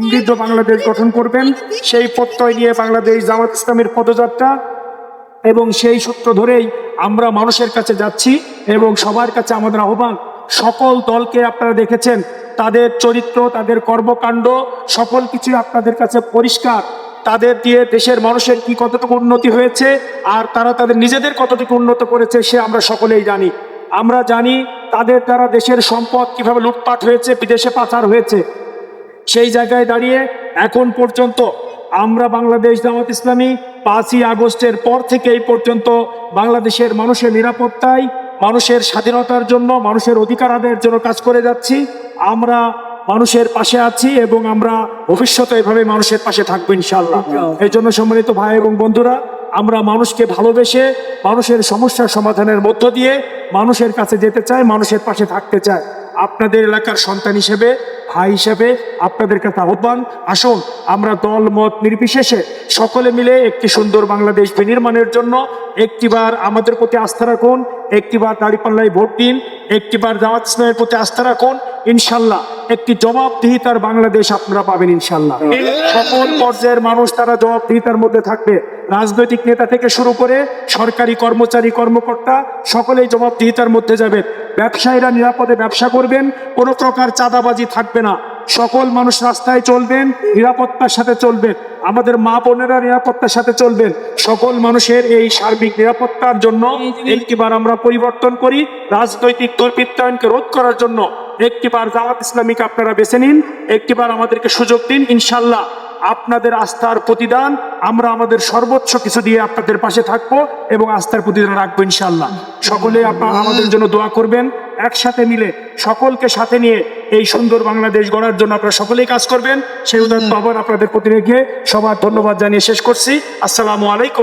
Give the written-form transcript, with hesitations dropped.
সমৃদ্ধ বাংলাদেশ গঠন করবেন, সেই প্রত্যয় নিয়ে বাংলাদেশ জামাত ইসলামের পদযাত্রা, এবং সেই সূত্র ধরেই আমরা মানুষের কাছে যাচ্ছি এবং সবার কাছে আমাদের আহ্বান। সকল দলকে আপনারা দেখেছেন, তাদের চরিত্র, তাদের কর্মকাণ্ড সকল কিছুই আপনাদের কাছে পরিষ্কার। তাদের দিয়ে দেশের মানুষের কি কতটুকু উন্নতি হয়েছে আর তারা তাদের নিজেদের কতটুকু উন্নত করেছে সে আমরা সকলেই জানি। আমরা জানি তাদের দ্বারা দেশের সম্পদ কিভাবে লুটপাট হয়েছে, বিদেশে পাচার হয়েছে। সেই জায়গায় দাঁড়িয়ে এখন পর্যন্ত আমরা বাংলাদেশ জামাত ইসলামী 5ই আগস্টের পর থেকে এই পর্যন্ত বাংলাদেশের মানুষের নিরাপত্তায়, মানুষের স্বাধীনতার জন্য, মানুষের অধিকার আদায়ের জন্য কাজ করে যাচ্ছি। আমরা মানুষের পাশে আছি এবং আমরা ভবিষ্যতে এভাবে মানুষের পাশে থাকবো ইনশাআল্লাহ। এই জন্য সম্মানিত ভাই এবং বন্ধুরা, আমরা মানুষকে ভালোবেসে মানুষের সমস্যার সমাধানের মধ্য দিয়ে মানুষের কাছে যেতে চাই, মানুষের পাশে থাকতে চাই। আপনাদের এলাকার সন্তান হিসেবে, ভাই হিসেবে আপনাদের কাছে আহ্বান, আসুন আমরা দল মত নির্বিশেষে সকলে মিলে একটি সুন্দর বাংলাদেশ বিনির্মাণের জন্য একটিবার আমাদের প্রতি আস্থা রাখুন, একটিবার দাঁড়িপাল্লায় ভোট দিন, একটিবার জামাত ইসলামের প্রতি আস্থা রাখুন। ইনশাল্লাহ একটি জবাবদিহিতার বাংলাদেশ আপনারা পাবেন ইনশাল্লাহ। সকল পর্যায়ের মানুষ তারা জবাবদিহিতার মধ্যে থাকবে। রাজনৈতিক নেতা থেকে শুরু করে সরকারি কর্মচারী, কর্মকর্তা সকলেই জবাবদিহিতার মধ্যে যাবেন। ব্যবসায়ীরা নিরাপদে ব্যবসা করবেন, কোনো প্রকার চাঁদাবাজি থাকবে না। সকল মানুষ রাস্তায় চলবেন, নিরাপত্তার সাথে চলবেন। আমাদের মা বোনেরা নিরাপত্তার সাথে চলবেন। সকল মানুষের এই সার্বিক নিরাপত্তার জন্য একটিবার আমরা পরিবর্তন করি। রাজনৈতিক দুর্বৃত্তায়নকে রোধ করার জন্য একটিবার জামাত ইসলামীকে আপনারা বেছে নিন, একটিবার আমাদেরকে সুযোগ দিন। ইনশাল্লাহ আপনাদের আস্থার প্রতিদান আমরা আমাদের সর্বোচ্চ কিছু দিয়ে আপনাদের পাশে থাকবো এবং আস্থার প্রতিদান রাখবো ইনশাল্লাহ। সকলে আপনারা আমাদের জন্য দোয়া করবেন। একসাথে মিলে সকলকে সাথে নিয়ে এই সুন্দর বাংলাদেশ গড়ার জন্য আপনারা সকলেই কাজ করবেন। সেই উদাহরণ আবার আপনাদের প্রতি রেখে সবার ধন্যবাদ জানিয়ে শেষ করছি। আসসালামু আলাইকুম।